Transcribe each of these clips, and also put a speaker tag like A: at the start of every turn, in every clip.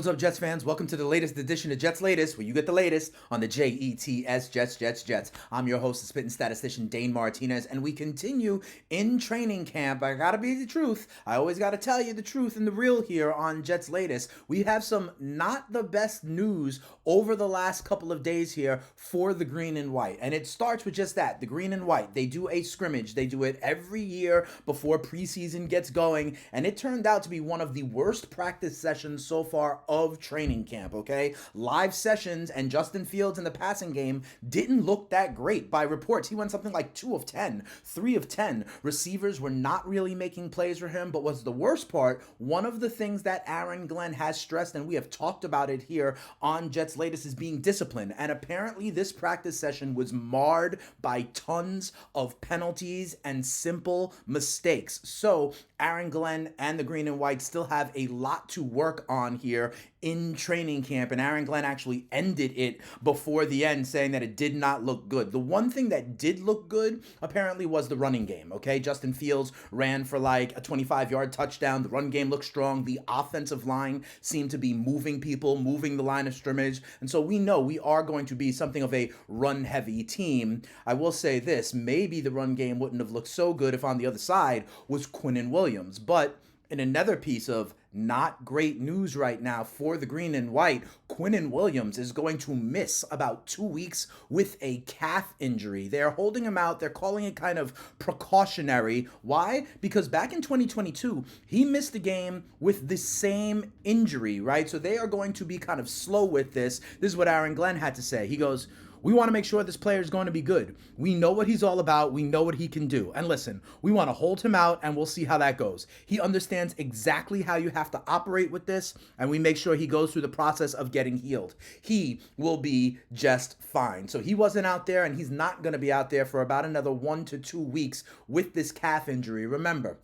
A: What's up, Jets fans? Welcome to the latest edition of Jets Latest, where you get the latest on the Jets, Jets. I'm your host, the spitting statistician, Dane Martinez, and we continue in training camp. I gotta be the truth. I always gotta tell you the truth and the real here on Jets Latest. We have some not the best news over the last couple of days here for the green and white, and it starts with just that, the green and white. They do a scrimmage. They do it every year before preseason gets going, and it turned out to be one of the worst practice sessions so far of training camp, okay? Live sessions and Justin Fields in the passing game didn't look that great by reports. He went something like 2 of 10, 3 of 10. Receivers were not really making plays for him, but what's the worst part, one of the things that Aaron Glenn has stressed, and we have talked about it here on Jets Latest, is being disciplined. And apparently this practice session was marred by tons of penalties and simple mistakes. So Aaron Glenn and the green and white still have a lot to work on here in training camp, and Aaron Glenn actually ended it before the end, saying that it did not look good. The one thing that did look good apparently was the running game, okay? Justin Fields ran for like a 25-yard touchdown. The run game looked strong. The offensive line seemed to be moving people, moving the line of scrimmage, and so we know we are going to be something of a run-heavy team. I will say this, maybe the run game wouldn't have looked so good if on the other side was Quinnen Williams, but in another piece of not great news right now for the green and white, Quinnen Williams is going to miss about 2 weeks with a calf injury. They're holding him out. They're calling it kind of precautionary. Why? Because back in 2022, he missed the game with the same injury, right? So they are going to be kind of slow with this. This is what Aaron Glenn had to say. He goes, "We want to make sure this player is going to be good. We know what he's all about. We know what he can do. And listen, we want to hold him out and we'll see how that goes. He understands exactly how you have to operate with this, and we make sure he goes through the process of getting healed. He will be just fine." So he wasn't out there, and he's not going to be out there for about another 1 to 2 weeks with this calf injury. Remember,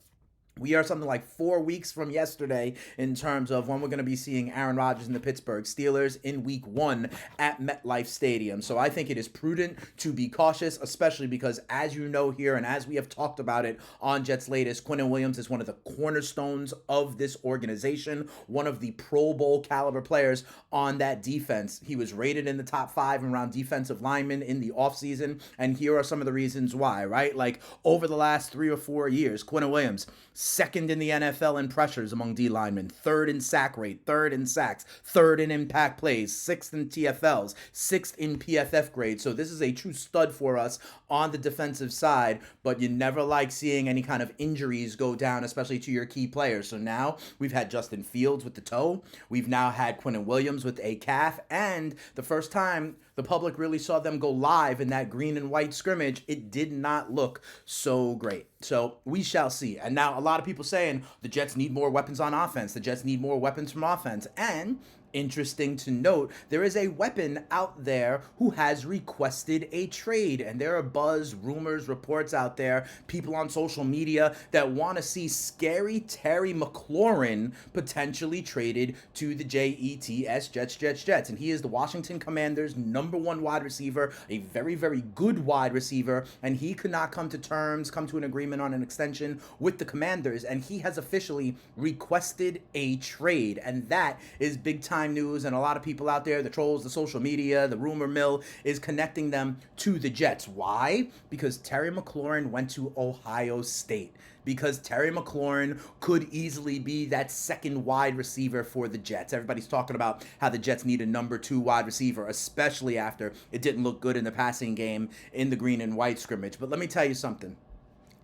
A: we are something like 4 weeks from yesterday in terms of when we're going to be seeing Aaron Rodgers and the Pittsburgh Steelers in week 1 at MetLife Stadium. So I think it is prudent to be cautious, especially because, as you know here and as we have talked about it on Jets Latest, Quinnen Williams is one of the cornerstones of this organization, one of the Pro Bowl caliber players on that defense. He was rated in the top 5 around defensive linemen in the offseason, and here are some of the reasons why, right? Like, over the last 3 or 4 years, Quinnen Williams, second in the NFL in pressures among D linemen, third in sack rate, third in sacks, third in impact plays, sixth in TFLs, sixth in PFF grade. So this is a true stud for us on the defensive side, but you never like seeing any kind of injuries go down, especially to your key players. So now we've had Justin Fields with the toe. We've now had Quinnen Williams with a calf, and the first time the public really saw them go live in that green and white scrimmage, it did not look so great. So we shall see. And now a lot of people saying the Jets need more weapons on offense. The Jets need more weapons from offense. And interesting to note, there is a weapon out there who has requested a trade, and there are buzz, rumors, reports out there, people on social media that want to see scary Terry McLaurin potentially traded to the Jets, and he is the Washington Commanders' number 1 wide receiver, a very, very good wide receiver, and he could not come to an agreement on an extension with the Commanders, and he has officially requested a trade, and that is big time news, and a lot of people out there, the trolls, the social media, the rumor mill, is connecting them to the Jets. Why? Because Terry McLaurin went to Ohio State. Because Terry McLaurin could easily be that second wide receiver for the Jets. Everybody's talking about how the Jets need a number 2 wide receiver, especially after it didn't look good in the passing game in the green and white scrimmage. But let me tell you something.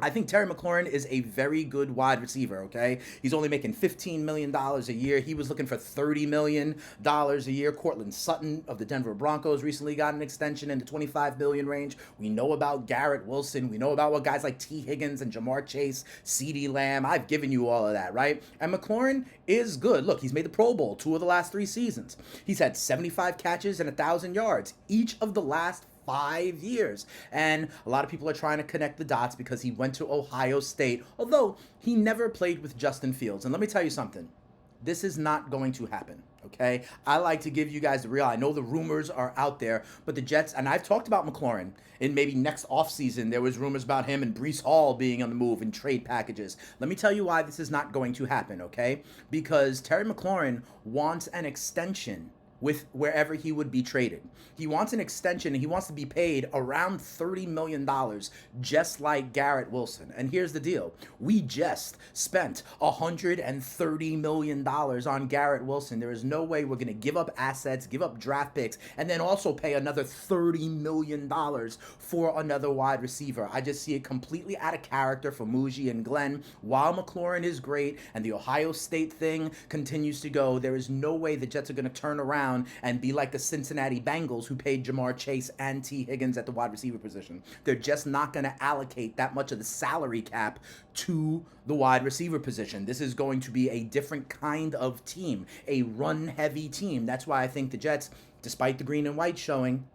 A: I think Terry McLaurin is a very good wide receiver, okay? He's only making $15 million a year. He was looking for $30 million a year. Cortland Sutton of the Denver Broncos recently got an extension in the $25 million range. We know about Garrett Wilson. We know about what guys like T. Higgins and Jamar Chase, CeeDee Lamb. I've given you all of that, right? And McLaurin is good. Look, he's made the Pro Bowl 2 of the last 3 seasons. He's had 75 catches and 1,000 yards each of the last 5 years. And a lot of people are trying to connect the dots because he went to Ohio State, although he never played with Justin Fields. And let me tell you something. This is not going to happen. Okay, I like to give you guys the real. I know the rumors are out there, but the Jets, and I've talked about McLaurin in maybe next offseason. There was rumors about him and Brees Hall being on the move in trade packages. Let me tell you why this is not going to happen, okay? Because Terry McLaurin wants an extension with wherever he would be traded. He wants an extension and he wants to be paid around $30 million, just like Garrett Wilson. And here's the deal. We just spent $130 million on Garrett Wilson. There is no way we're going to give up assets, give up draft picks, and then also pay another $30 million for another wide receiver. I just see it completely out of character for Muji and Glenn. While McLaurin is great and the Ohio State thing continues to go, there is no way the Jets are going to turn around and be like the Cincinnati Bengals who paid Jamar Chase and T. Higgins at the wide receiver position. They're just not going to allocate that much of the salary cap to the wide receiver position. This is going to be a different kind of team, a run-heavy team. That's why I think the Jets, despite the green and white showing,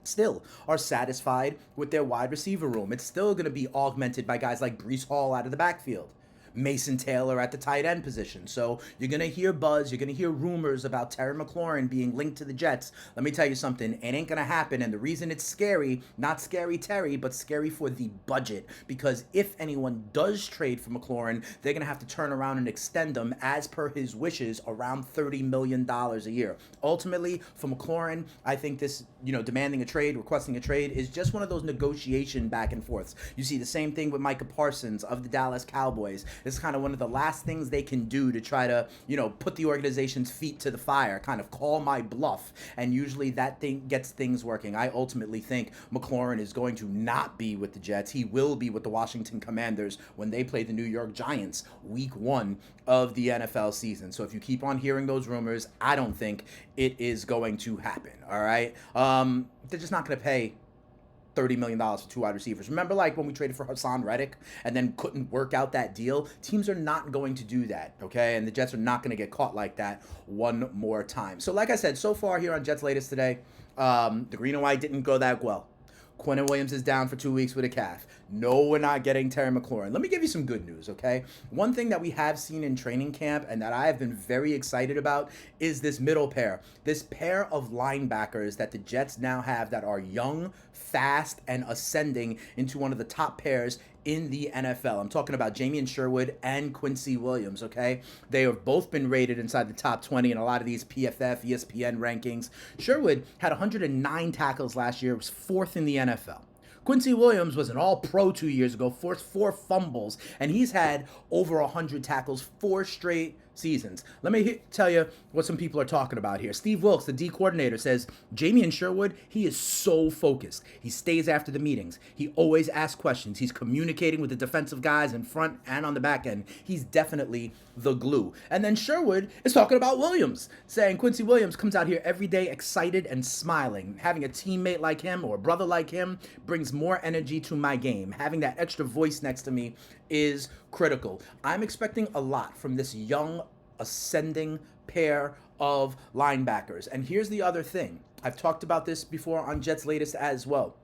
A: still are satisfied with their wide receiver room. It's still going to be augmented by guys like Brees Hall out of the backfield, Mason Taylor at the tight end position. So you're going to hear buzz, you're going to hear rumors about Terry McLaurin being linked to the Jets. Let me tell you something, it ain't going to happen. And the reason it's scary, not scary Terry, but scary for the budget. Because if anyone does trade for McLaurin, they're going to have to turn around and extend them as per his wishes around $30 million a year. Ultimately, for McLaurin, I think this, demanding a trade, requesting a trade is just one of those negotiation back and forths. You see the same thing with Micah Parsons of the Dallas Cowboys. It's kind of one of the last things they can do to try to, put the organization's feet to the fire, kind of call my bluff. And usually that thing gets things working. I ultimately think McLaurin is going to not be with the Jets. He will be with the Washington Commanders when they play the New York Giants week 1 of the NFL season. So if you keep on hearing those rumors, I don't think it is going to happen. All right. They're just not going to pay $30 million for 2 wide receivers. Remember, like when we traded for Hassan Reddick and then couldn't work out that deal? Teams are not going to do that, okay? And the Jets are not going to get caught like that one more time. So like I said, so far here on Jets Latest today, the green and white didn't go that well. Quentin Williams is down for 2 weeks with a calf. No, we're not getting Terry McLaurin. Let me give you some good news, okay? One thing that we have seen in training camp and that I have been very excited about is this middle pair. This pair of linebackers that the Jets now have that are young, fast, and ascending into one of the top pairs in the NFL. I'm talking about Jamien Sherwood and Quincy Williams, okay? They have both been rated inside the top 20 in a lot of these PFF, ESPN rankings. Sherwood had 109 tackles last year, was 4th in the NFL. Quincy Williams was an all-pro 2 years ago, forced 4 fumbles, and he's had over 100 tackles 4 straight seasons. Let me tell you what some people are talking about here. Steve Wilkes, the D coordinator, says Jamien Sherwood, he is so focused. He stays after the meetings. He always asks questions. He's communicating with the defensive guys in front and on the back end. He's definitely the glue. And then Sherwood is talking about Williams, saying Quincy Williams comes out here every day excited and smiling. Having a teammate like him or a brother like him brings more energy to my game. Having that extra voice next to me is critical. I'm expecting a lot from this young, ascending pair of linebackers. And here's the other thing. I've talked about this before on Jets Latest as well.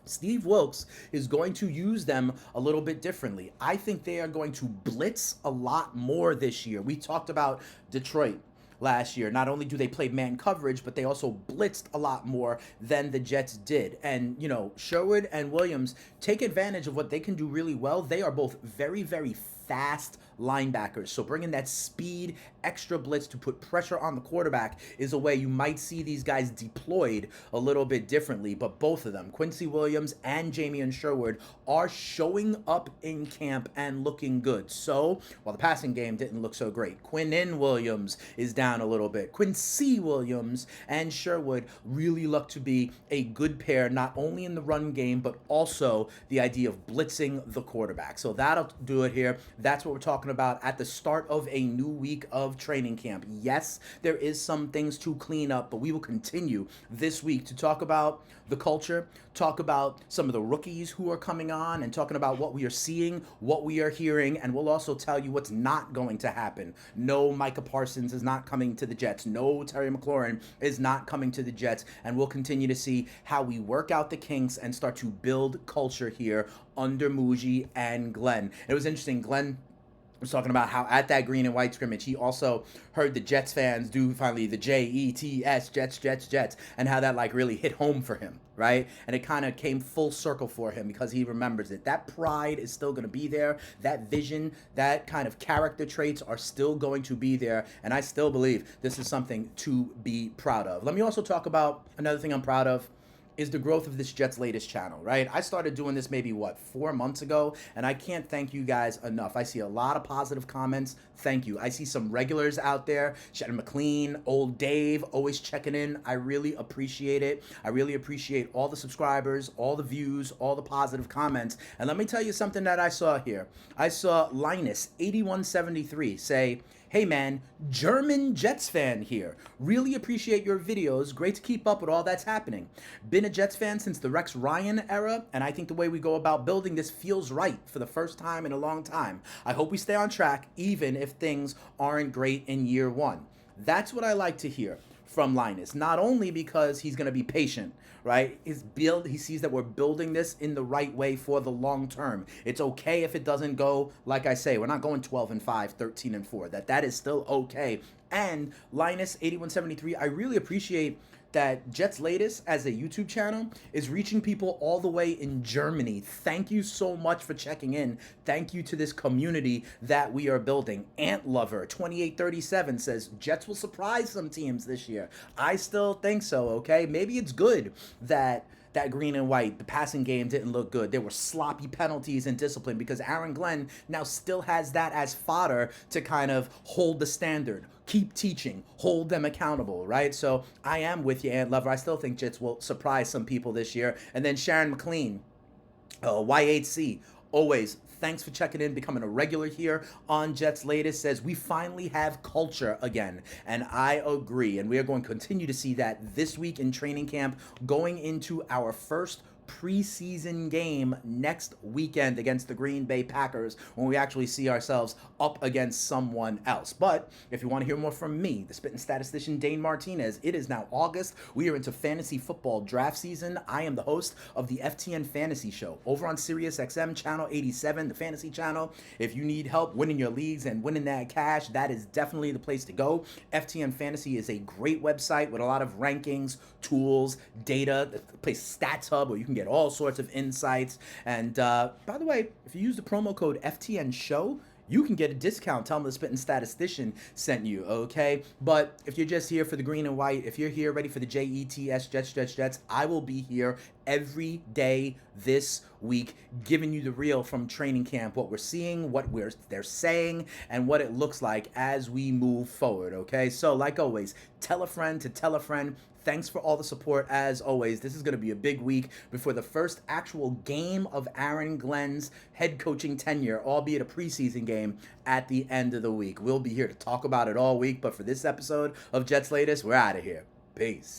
A: Steve Wilkes is going to use them a little bit differently. I think they are going to blitz a lot more this year. We talked about Detroit last year. Not only do they play man coverage, but they also blitzed a lot more than the Jets did. And, Sherwood and Williams take advantage of what they can do really well. They are both very, very fast linebackers. So bringing that speed, extra blitz to put pressure on the quarterback is a way you might see these guys deployed a little bit differently. But both of them, Quincy Williams and Jamien Sherwood, are showing up in camp and looking good. So while the passing game didn't look so great, Quinnen Williams is down a little bit. Quincy Williams and Sherwood really look to be a good pair, not only in the run game, but also the idea of blitzing the quarterback. So that'll do it here. That's what we're talking about at the start of a new week of training camp. Yes, there is some things to clean up, but we will continue this week to talk about the culture, talk about some of the rookies who are coming on, and talking about what we are seeing, what we are hearing, and we'll also tell you what's not going to happen. No, Micah Parsons is not coming to the Jets. No, Terry McLaurin is not coming to the Jets, and we'll continue to see how we work out the kinks and start to build culture here under Muji and Glenn. It was interesting. Glenn was talking about how at that green and white scrimmage, he also heard the Jets fans do finally the Jets, Jets, Jets, Jets, and how that like really hit home for him, right? And it kind of came full circle for him because he remembers it. That pride is still going to be there. That vision, that kind of character traits are still going to be there. And I still believe this is something to be proud of. Let me also talk about another thing I'm proud of is the growth of this Jets Latest channel, right? I started doing this maybe, 4 months ago, and I can't thank you guys enough. I see a lot of positive comments. Thank you. I see some regulars out there, Shannon McLean, Old Dave, always checking in. I really appreciate it. I really appreciate all the subscribers, all the views, all the positive comments. And let me tell you something that I saw here. I saw Linus8173 say, "Hey man, German Jets fan here. Really appreciate your videos. Great to keep up with all that's happening. Been a Jets fan since the Rex Ryan era, and I think the way we go about building this feels right for the first time in a long time. I hope we stay on track, even if things aren't great in year one." That's what I like to hear from Linus. Not only because he's going to be patient, right? He sees that we're building this in the right way for the long term. It's okay if it doesn't go, like I say, we're not going 12-5, 13-4. That is still okay. And Linus 8173, I really appreciate that Jets Latest as a YouTube channel is reaching people all the way in Germany. Thank you so much for checking in. Thank you to this community that we are building. Ant Lover 2837 says Jets will surprise some teams this year. I still think so, okay? Maybe it's good that green and white, the passing game didn't look good. There were sloppy penalties and discipline because Aaron Glenn now still has that as fodder to kind of hold the standard, keep teaching, hold them accountable, right? So I am with you, Ant Lover. I still think Jets will surprise some people this year. And then Sharon McLean, Y8C, always thanks for checking in, becoming a regular here on Jets Latest, says we finally have culture again. And I agree. And we are going to continue to see that this week in training camp, going into our first preseason game next weekend against the Green Bay Packers, when we actually see ourselves up against someone else. But if you want to hear more from me, the spitting statistician Dane Martinez, it is now August. We are into fantasy football draft season. I am the host of the FTN Fantasy Show over on SiriusXM channel 87, the fantasy channel. If you need help winning your leagues and winning that cash, that is definitely the place to go. FTN Fantasy is a great website with a lot of rankings, tools, data. The place Stats Hub, where you can get all sorts of insights. And by the way, if you use the promo code FTN Show, you can get a discount. Tell them the Spittin' Statistician sent you, okay? But if you're just here for the green and white, if you're here ready for the Jets, Jets, I will be here every day this week, giving you the real from training camp, what we're seeing, they're saying, and what it looks like as we move forward, okay? So like always, tell a friend to tell a friend. Thanks for all the support, as always. This is going to be a big week before the first actual game of Aaron Glenn's head coaching tenure, albeit a preseason game at the end of the week. We'll be here to talk about it all week, but for this episode of Jets Latest, we're out of here. Peace.